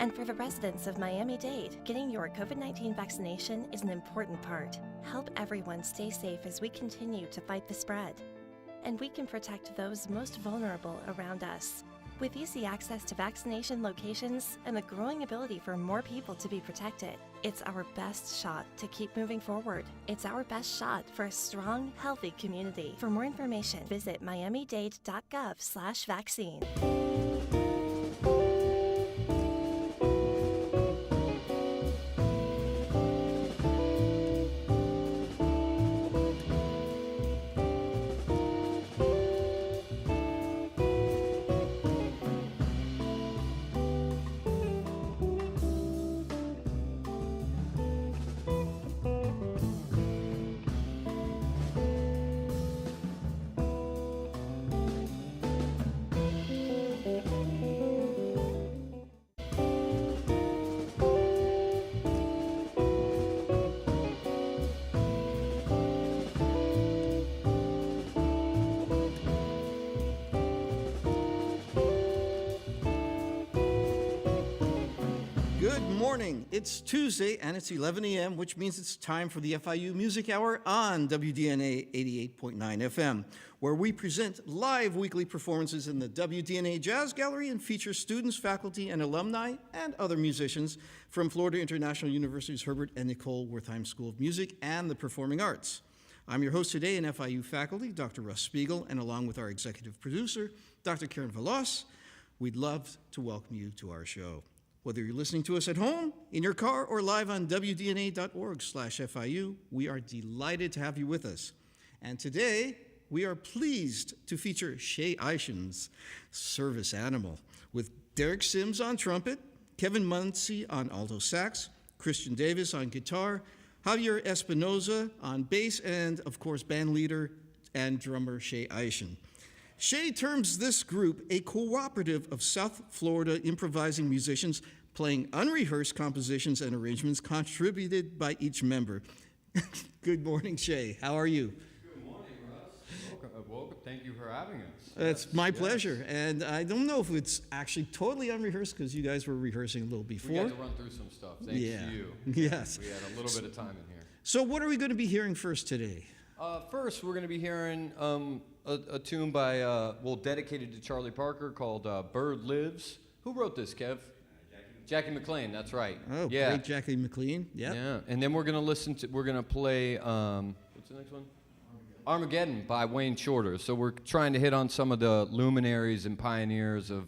And for the residents of Miami-Dade, getting your COVID-19 vaccination is an important part. Help everyone stay safe as we continue to fight the spread. And we can protect those most vulnerable around us. With easy access to vaccination locations and the growing ability for more people to be protected, it's our best shot to keep moving forward. It's our best shot for a strong, healthy community. For more information, visit miamidade.gov/vaccine. Good morning. It's Tuesday and it's 11 a.m., which means it's time for the FIU Music Hour on WDNA 88.9 FM, where we present live weekly performances in the WDNA Jazz Gallery and feature students, faculty, and alumni and other musicians from Florida International University's Herbert and Nicole Wertheim School of Music and the Performing Arts. I'm your host today and FIU faculty, Dr. Russ Spiegel, and along with our executive producer, Dr. Karen Veloz, we'd love to welcome you to our show. Whether you're listening to us at home, in your car, or live on wdna.org/FIU, we are delighted to have you with us. And today, we are pleased to feature Shay Eichen's Service Animal, with Derek Sims on trumpet, Kevin Muncie on alto sax, Christian Davis on guitar, Javier Espinoza on bass, and, of course, band leader and drummer Shay Eischen. Shay terms this group a cooperative of South Florida improvising musicians playing unrehearsed compositions and arrangements contributed by each member. Good morning, Shay. How are you? Good morning, Russ. Welcome. Thank you for having us. It's my pleasure. And I don't know if it's actually totally unrehearsed because you guys were rehearsing a little before. We got to run through some stuff, thanks to you. Yes. We had a little bit of time in here. So what are we going to be hearing first today? First, we're going to be hearing a tune by, dedicated to Charlie Parker called Bird Lives. Who wrote this, Kev? Jackie McLean, that's right. Oh, yeah. Great Jackie McLean. Yep. Yeah, and then we're going to play, what's the next one? Armageddon by Wayne Shorter. So we're trying to hit on some of the luminaries and pioneers of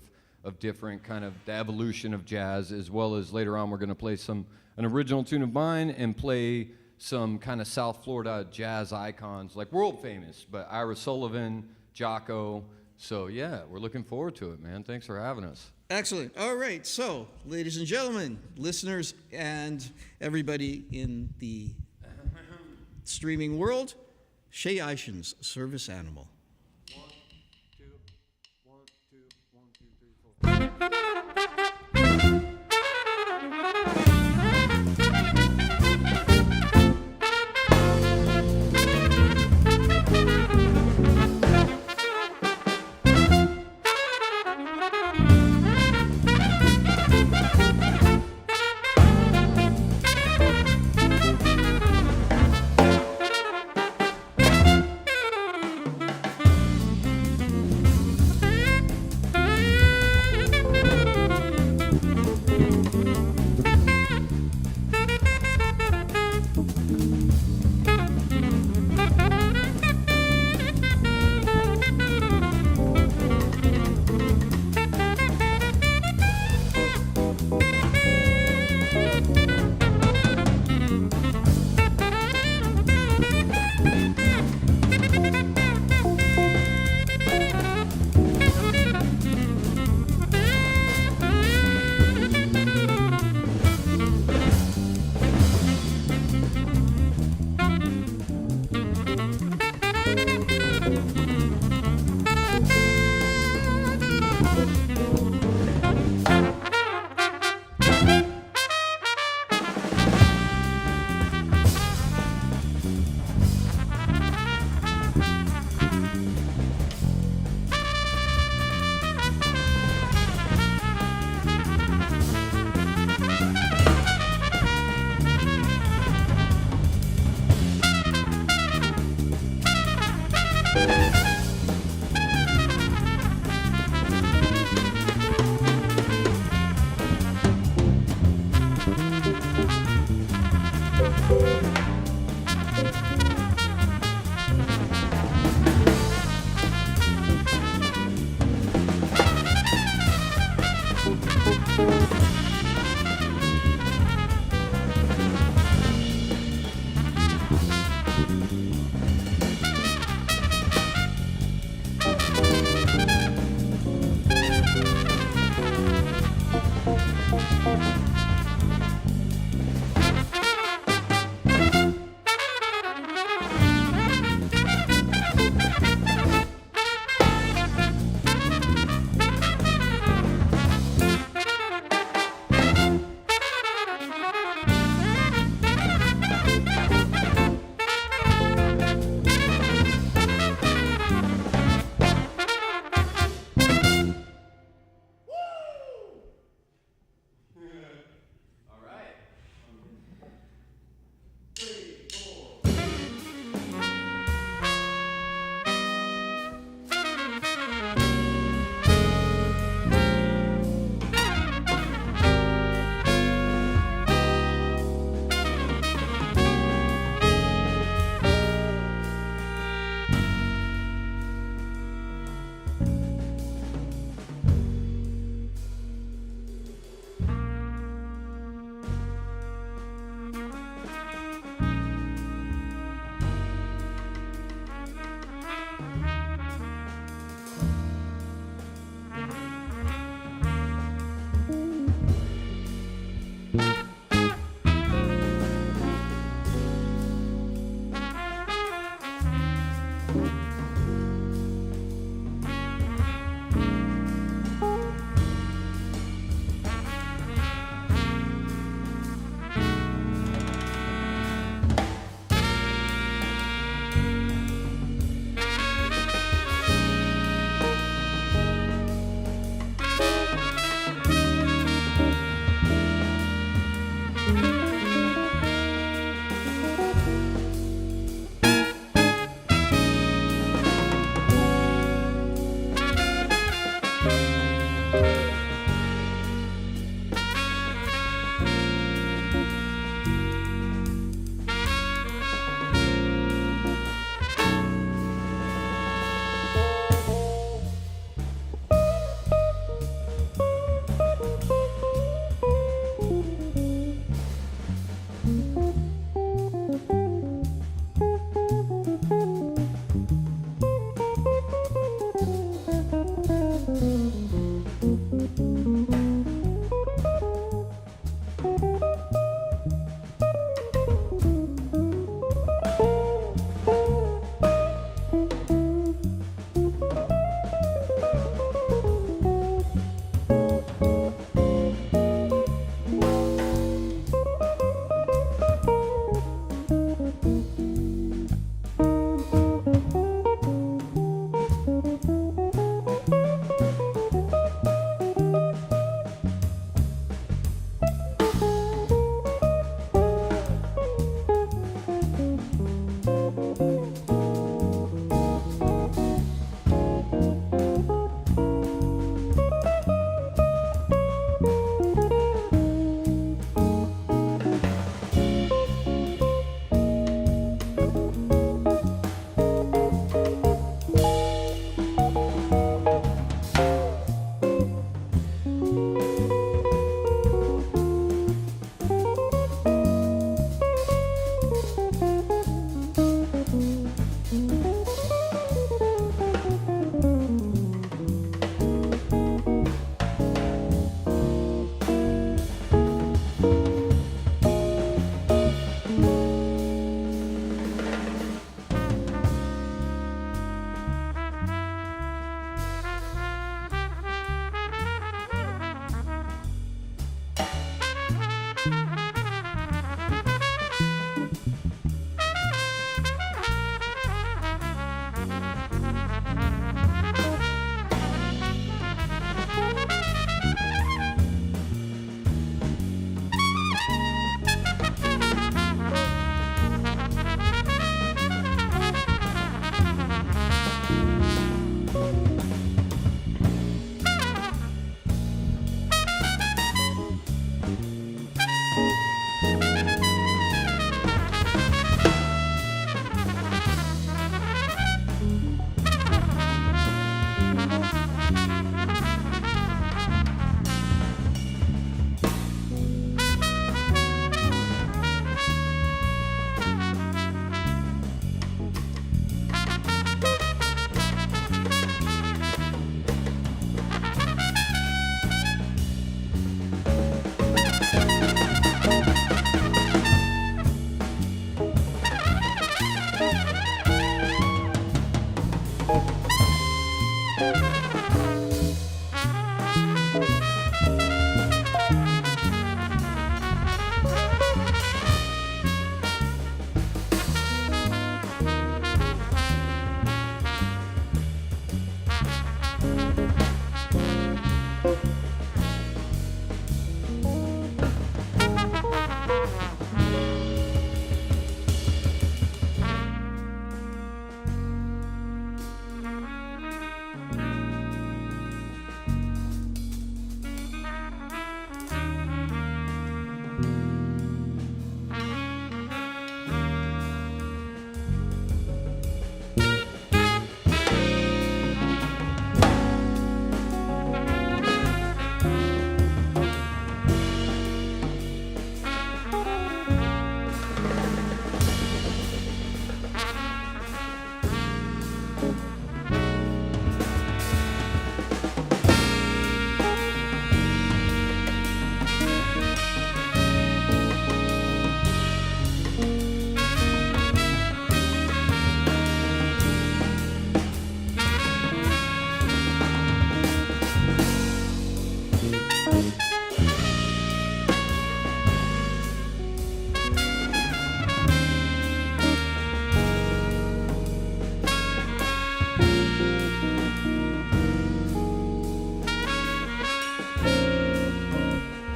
different kind of the evolution of jazz, as well as later on we're going to play an original tune of mine and play some kind of South Florida jazz icons, like world famous, but Ira Sullivan, Jocko. So yeah, we're looking forward to it, man. Thanks for having us. Excellent. All right. So, ladies and gentlemen, listeners, and everybody in the streaming world, Shay Eichen's Service Animal. 1, 2, 1, 2, 1, 2, 3, 4.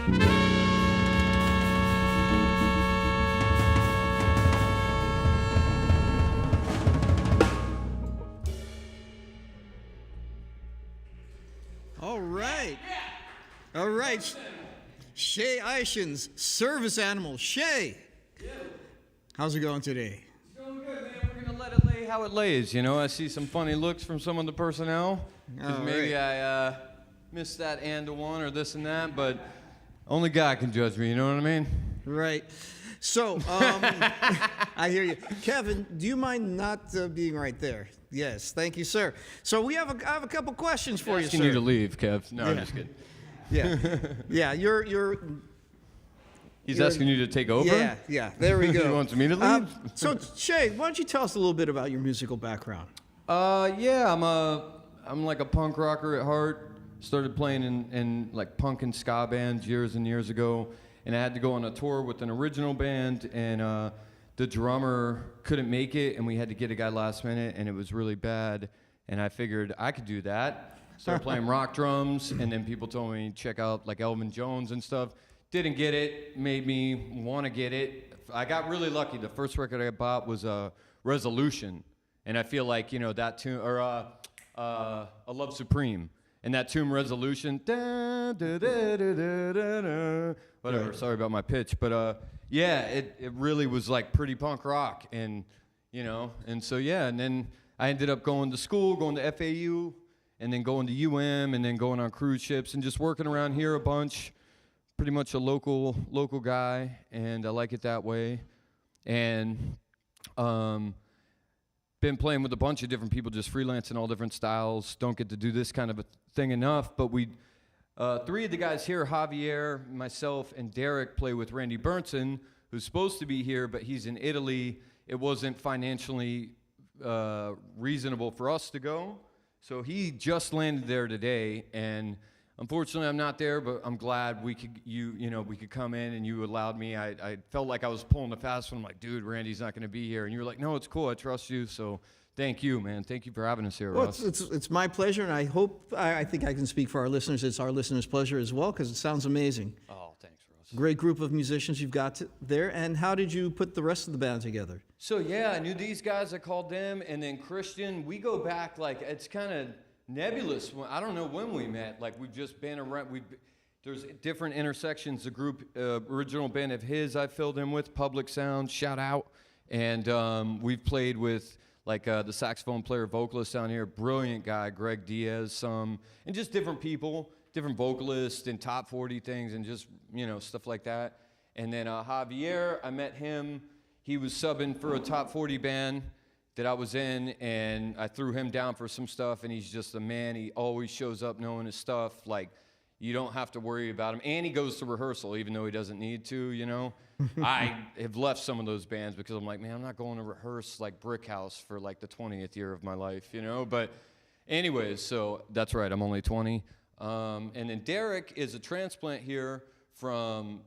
All right. All right. Shay Eichen's service animal. Shay, how's it going today? It's going good, man. We're going to let it lay how it lays. You know, I see some funny looks from some of the personnel. Because maybe I missed that and a one or this and that, but only God can judge me, you know what I mean? Right. So, I hear you. Kevin, do you mind not being right there? Yes, thank you, sir. So I have a couple questions for you, sir. Asking you to leave, Kev. No, I'm just kidding. Yeah, yeah. He's asking you to take over? Yeah. There we go. He wants me to leave? So Shay, why don't you tell us a little bit about your musical background? I'm like a punk rocker at heart. Started playing in like punk and ska bands years and years ago, and I had to go on a tour with an original band, and the drummer couldn't make it, and we had to get a guy last minute, and it was really bad, and I figured I could do that. Started playing rock drums, and then people told me check out like Elvin Jones and stuff. Didn't get it, made me want to get it. I got really lucky. The first record I bought was Resolution, and I feel like, you know, that tune, or A Love Supreme, and that tune Resolution, da, da, da, da, da, da, da. Whatever, sorry about my pitch, but yeah, it really was like pretty punk rock, and you know, and so yeah, and then I ended up going to school, going to FAU, and then going to UM, and then going on cruise ships, and just working around here a bunch. Pretty much a local guy, and I like it that way. And been playing with a bunch of different people, just freelancing all different styles. Don't get to do this kind of a thing enough, but we, three of the guys here, Javier, myself, and Derek, play with Randy Burnson, who's supposed to be here, but he's in Italy. It wasn't financially reasonable for us to go, so he just landed there today, and unfortunately, I'm not there, but I'm glad we could we could come in, and you allowed me. I felt like I was pulling a fast one. I'm like, dude, Randy's not going to be here, and you were like, no, it's cool. I trust you. So thank you, man. Thank you for having us here, Well, Russ. it's my pleasure, and I think I can speak for our listeners. It's our listeners' pleasure as well, because it sounds amazing. Oh, thanks, Russ. Great group of musicians you've got there. And how did you put the rest of the band together? So yeah, I knew these guys. I called them, and then Christian. We go back like it's kind of nebulous. I don't know when we met. Like we've just been around. There's different intersections. The group original band of his I filled in with Public Sound, shout out, and we've played with like the saxophone player vocalist down here, brilliant guy, Greg Diaz, and just different people, different vocalists and top 40 things, and just stuff like that. And then Javier, I met him. He was subbing for a top 40 band that I was in, and I threw him down for some stuff, and he's just a man. He always shows up knowing his stuff. Like, you don't have to worry about him. And he goes to rehearsal, even though he doesn't need to, I have left some of those bands because I'm like, man, I'm not going to rehearse like Brick House for like the 20th year of my life, But anyways, so that's right, I'm only 20. And then Derek is a transplant here from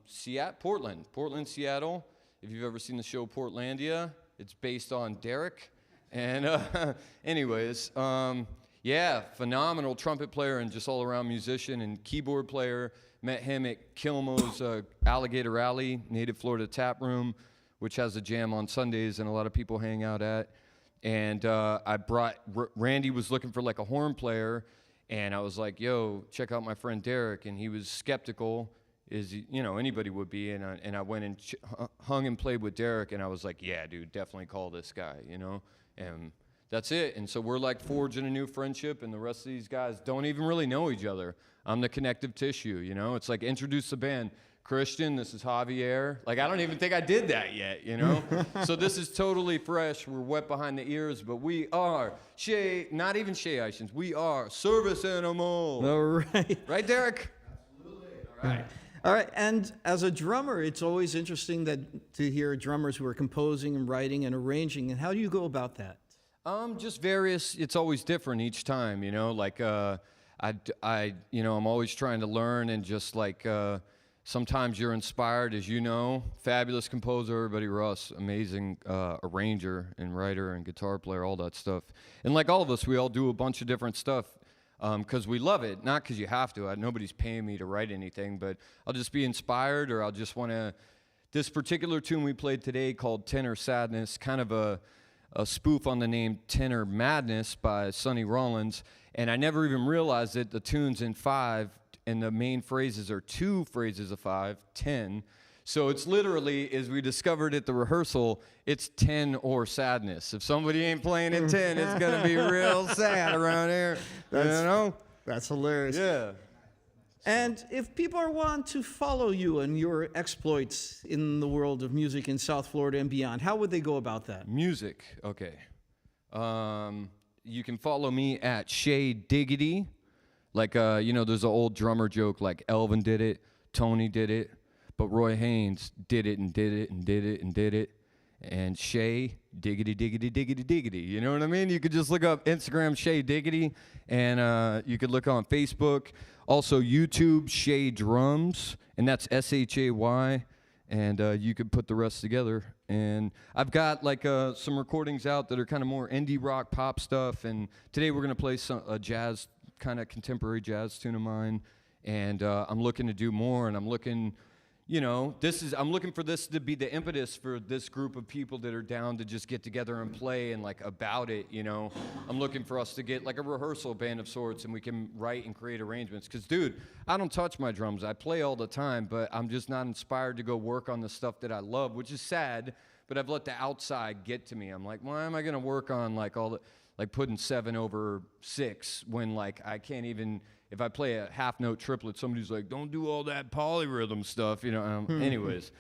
Portland, Seattle. If you've ever seen the show Portlandia, it's based on Derek. And anyways, yeah, phenomenal trumpet player and just all-around musician and keyboard player. Met him at Kilmo's Alligator Alley, Native Florida Tap Room, which has a jam on Sundays and a lot of people hang out at. And I brought, Randy was looking for like a horn player, and I was like, yo, check out my friend Derek. And he was skeptical, anybody would be. And I went and hung and played with Derek, and I was like, yeah, dude, definitely call this guy, And that's it. And so we're like forging a new friendship, and the rest of these guys don't even really know each other. I'm the connective tissue, It's like introduce the band. Christian, this is Javier. Like, I don't even think I did that yet, So this is totally fresh. We're wet behind the ears, but we are Shay, not even Shay Eichens. We are Service Animal. All right. Right, Derek? Absolutely. All right. All right, and as a drummer, it's always interesting to hear drummers who are composing and writing and arranging. And how do you go about that? Just various. It's always different each time, Like I'm always trying to learn, and just like sometimes you're inspired, as you know. Fabulous composer, everybody. Russ, amazing arranger and writer and guitar player, all that stuff. And like all of us, we all do a bunch of different stuff. because we love it, not because you have to. Nobody's paying me to write anything, but I'll just be inspired, or I'll just want to. This particular tune we played today called Tenor Sadness, kind of a spoof on the name Tenor Madness by Sonny Rollins, and I never even realized that the tune's in 5, and the main phrases are 2 phrases of 5, 10. So it's literally, as we discovered at the rehearsal, it's 10 or sadness. If somebody ain't playing at 10, it's going to be real sad around here. You know? That's hilarious. Yeah. And if people want to follow you and your exploits in the world of music in South Florida and beyond, how would they go about that? Music, okay. You can follow me at Shay Diggity. Like, there's an old drummer joke, like Elvin did it, Tony did it, but Roy Haynes did it and did it and did it and did it. And Shay Diggity, Diggity, Diggity, Diggity. You know what I mean? You could just look up Instagram Shay Diggity, and you could look on Facebook. Also, YouTube, Shay Drums, and that's SHAY, and you could put the rest together. And I've got like some recordings out that are kind of more indie rock pop stuff, and today we're going to play a jazz, kind of contemporary jazz tune of mine, and I'm looking to do more, and I'm looking... I'm looking for this to be the impetus for this group of people that are down to just get together and play and like about it, I'm looking for us to get like a rehearsal band of sorts, and we can write and create arrangements. Because, dude, I don't touch my drums. I play all the time, but I'm just not inspired to go work on the stuff that I love, which is sad, but I've let the outside get to me. I'm like, why am I going to work on like all the, like putting 7/6 when like I can't even... If I play a half-note triplet, somebody's like, don't do all that polyrhythm stuff, Anyways,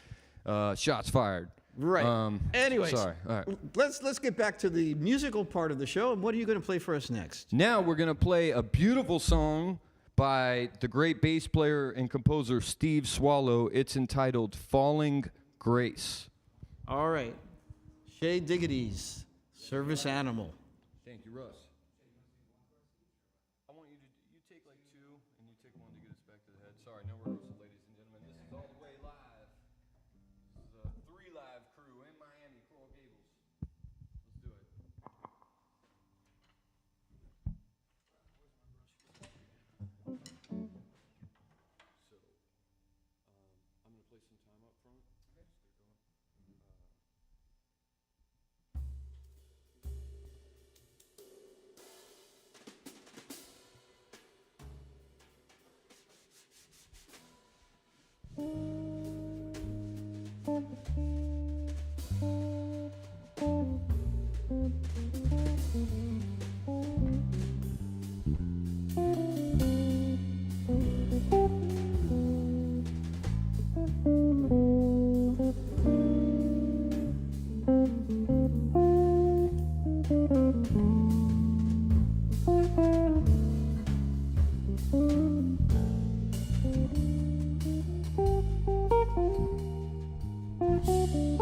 shots fired. Right. Anyways, sorry. All right. Let's get back to the musical part of the show. And what are you going to play for us next? Now we're going to play a beautiful song by the great bass player and composer Steve Swallow. It's entitled Falling Grace. All right. Shay Diggity's Service Animal. Thank you, Russ. Take like 2, and you take 1 to get us back to the head. Sorry, no rehearsal, ladies and gentlemen. This is all the way live. This is a 3 live crew in Miami, Coral Gables. Let's do it. So, I'm going to play some time up front. Okay. Just get going.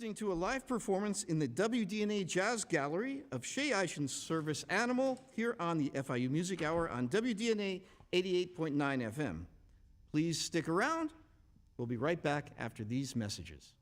Listening to a live performance in the WDNA Jazz Gallery of Shay Eichen's Service Animal here on the FIU Music Hour on WDNA 88.9 FM. Please stick around. We'll be right back after these messages.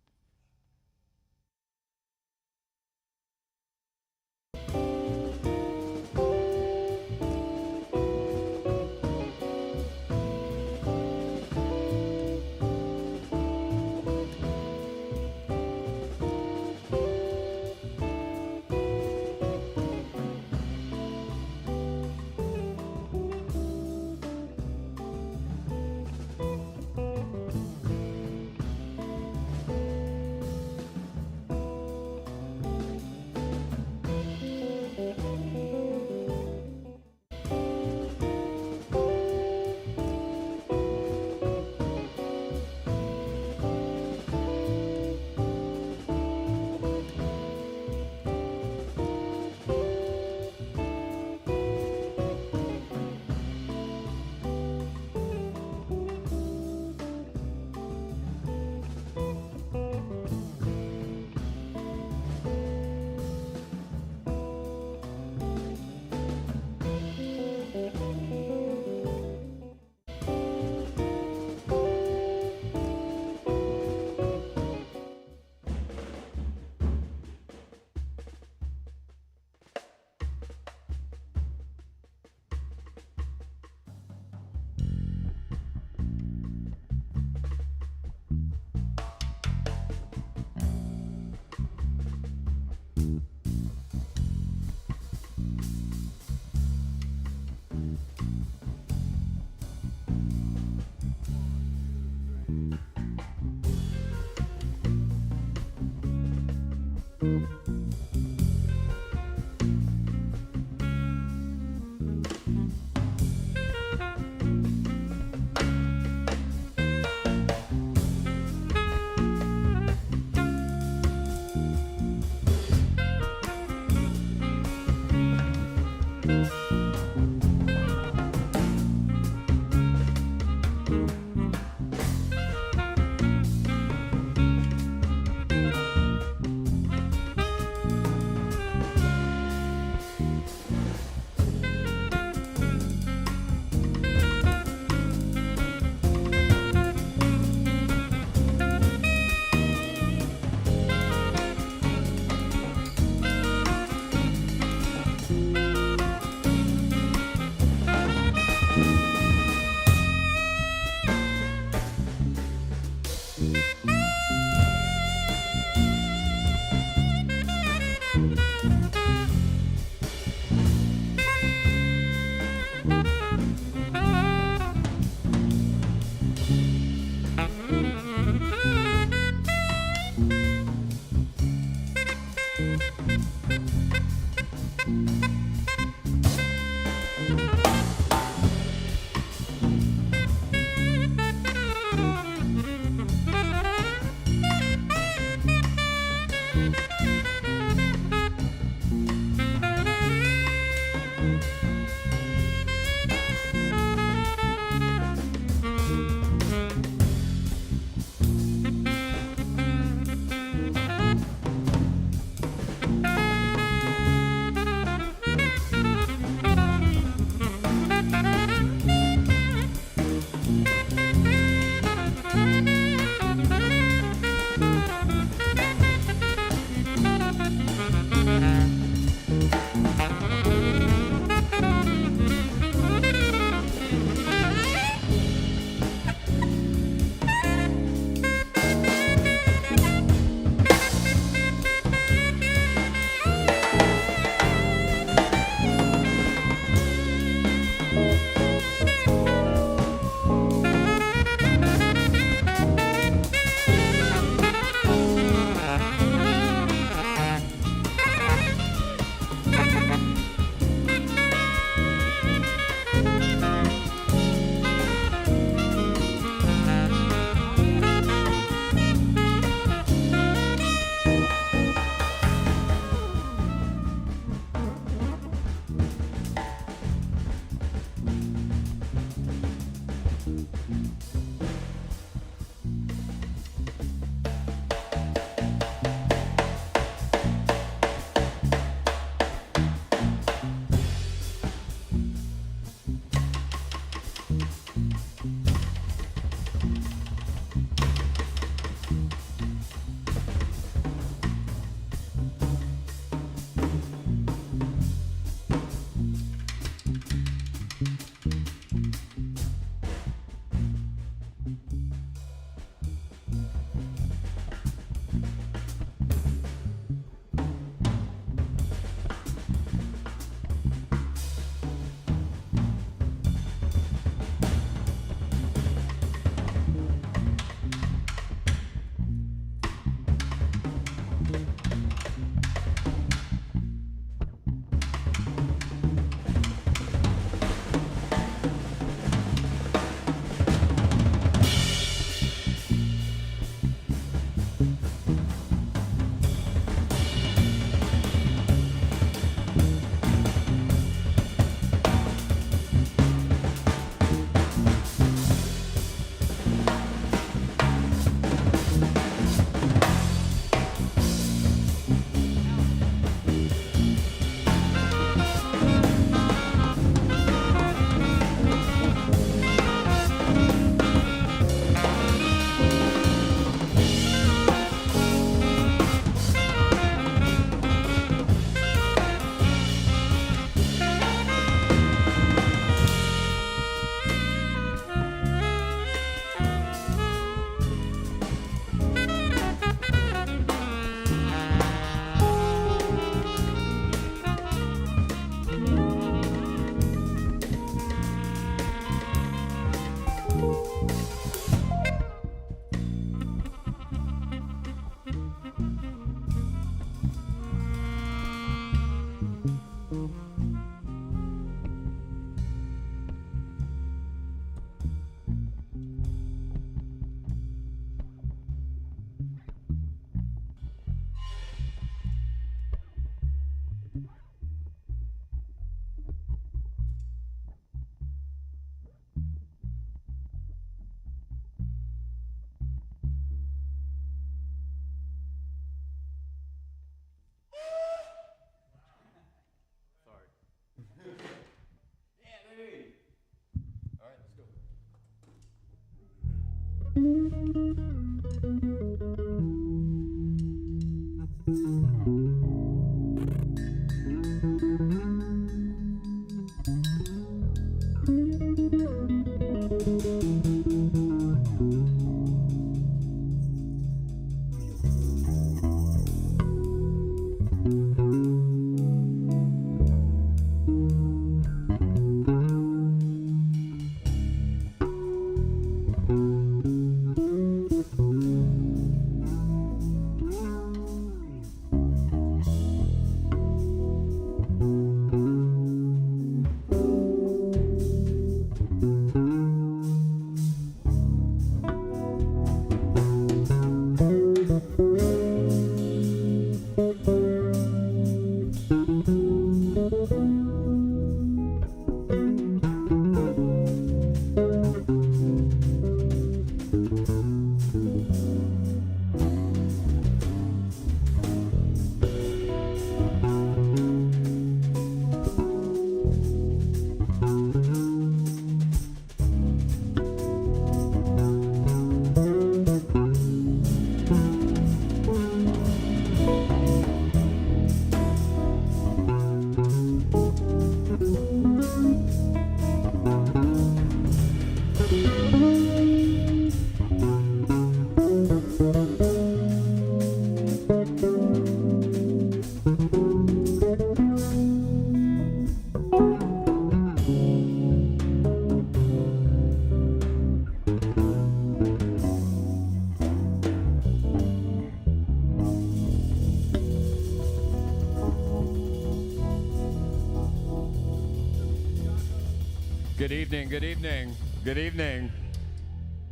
Good evening, good evening, good evening.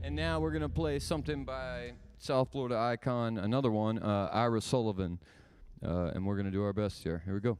And now we're going to play something by South Florida icon, another one, Ira Sullivan. And we're going to do our best here. Here we go.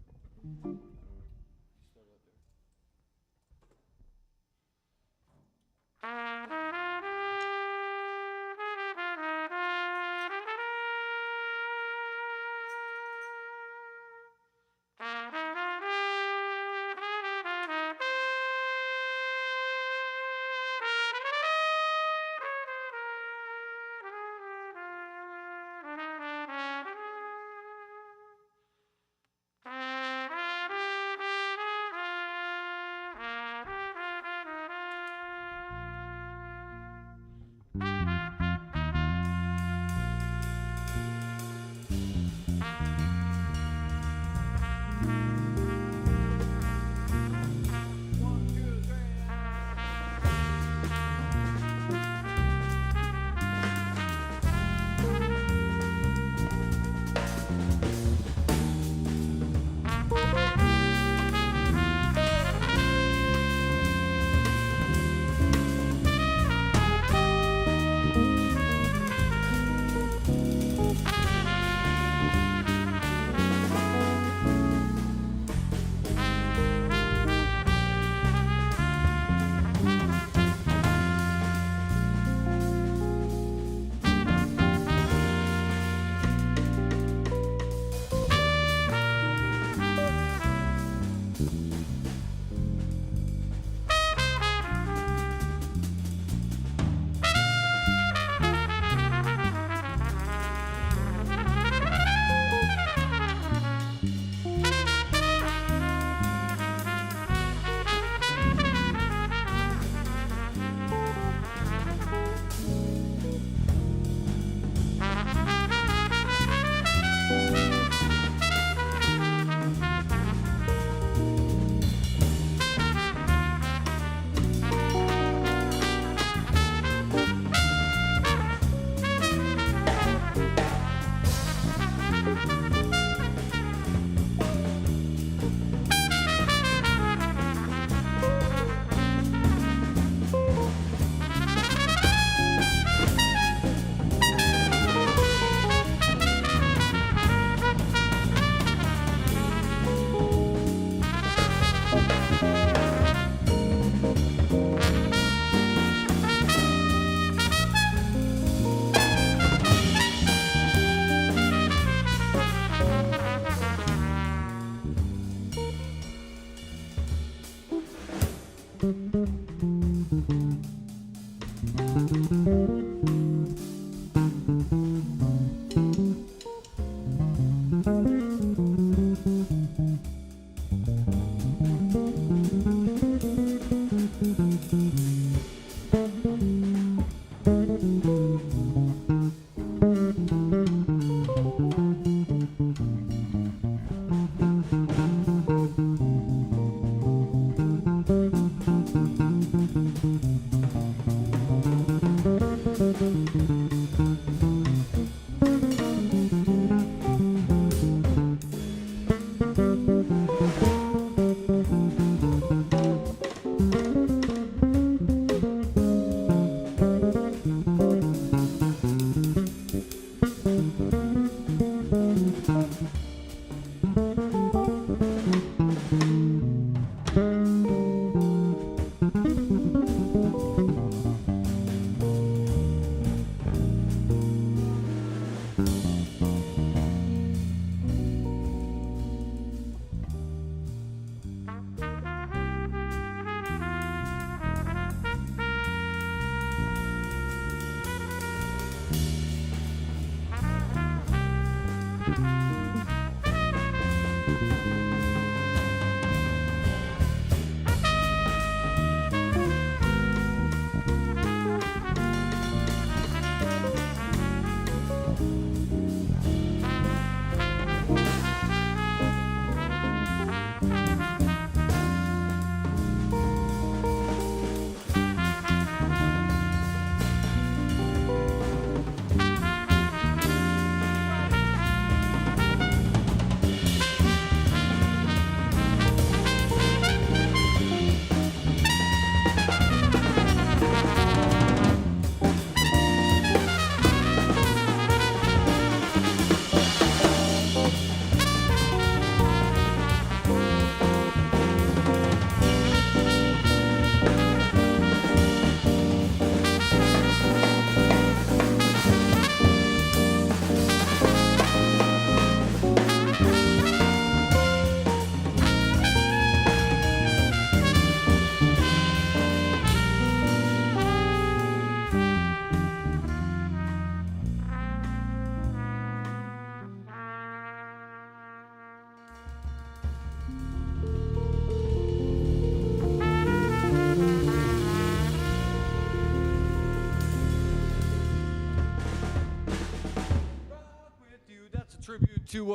Tribute to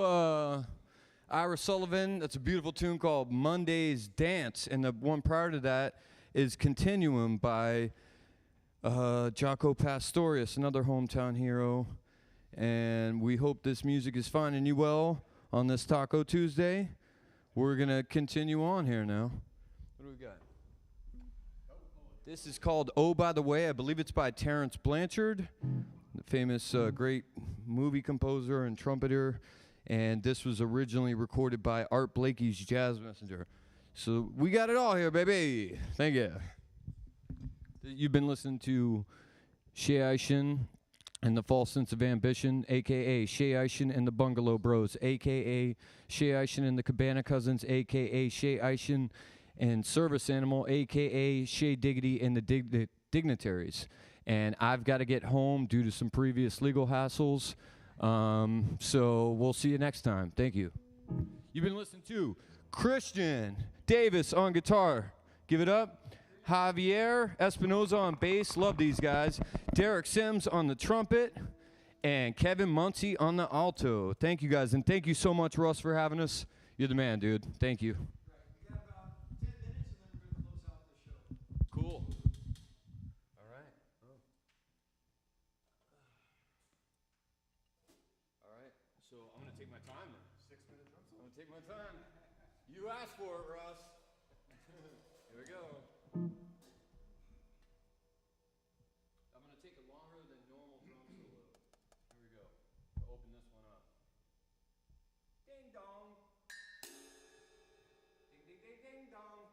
Ira Sullivan. That's a beautiful tune called Monday's Dance. And the one prior to that is Continuum by Jaco Pastorius, another hometown hero. And we hope this music is finding you well on this Taco Tuesday. We're going to continue on here now. What do we got? This is called Oh, By the Way. I believe it's by Terrence Blanchard, the famous great movie composer and trumpeter, and this was originally recorded by Art Blakey's Jazz Messenger. So we got it all here, baby. Thank you. You've been listening to Shay Eischen and the False Sense of Ambition, a.k.a. Shay Eischen and the Bungalow Bros, a.k.a. Shay Eischen and the Cabana Cousins, a.k.a. Shay Eischen and Service Animal, a.k.a. Shay Diggity and the Dignitaries. And I've got to get home due to some previous legal hassles. So we'll see you next time. Thank you. You've been listening to Christian Davis on guitar. Give it up. Javier Espinoza on bass. Love these guys. Derek Sims on the trumpet. And Kevin Muncie on the alto. Thank you guys. And thank you so much, Russ, for having us. You're the man, dude. Thank you. We got about 10 minutes and then we're going to close out the show. Cool. So I'm going to take my time then. 6 minute drum solo? I'm going to take my time. You asked for it, Russ. Here we go. I'm going to take a longer than normal drum solo. Here we go. To open this one up. Ding dong. Ding ding ding ding dong.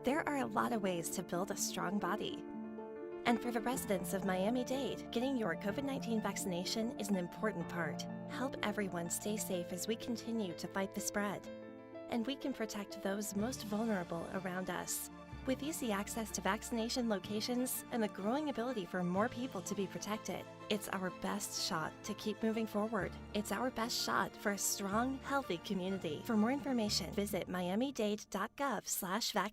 There are a lot of ways to build a strong body. And for the residents of Miami-Dade, getting your COVID-19 vaccination is an important part. Help everyone stay safe as we continue to fight the spread. And we can protect those most vulnerable around us. With easy access to vaccination locations and the growing ability for more people to be protected, it's our best shot to keep moving forward. It's our best shot for a strong, healthy community. For more information, visit miamidade.gov/vaccine.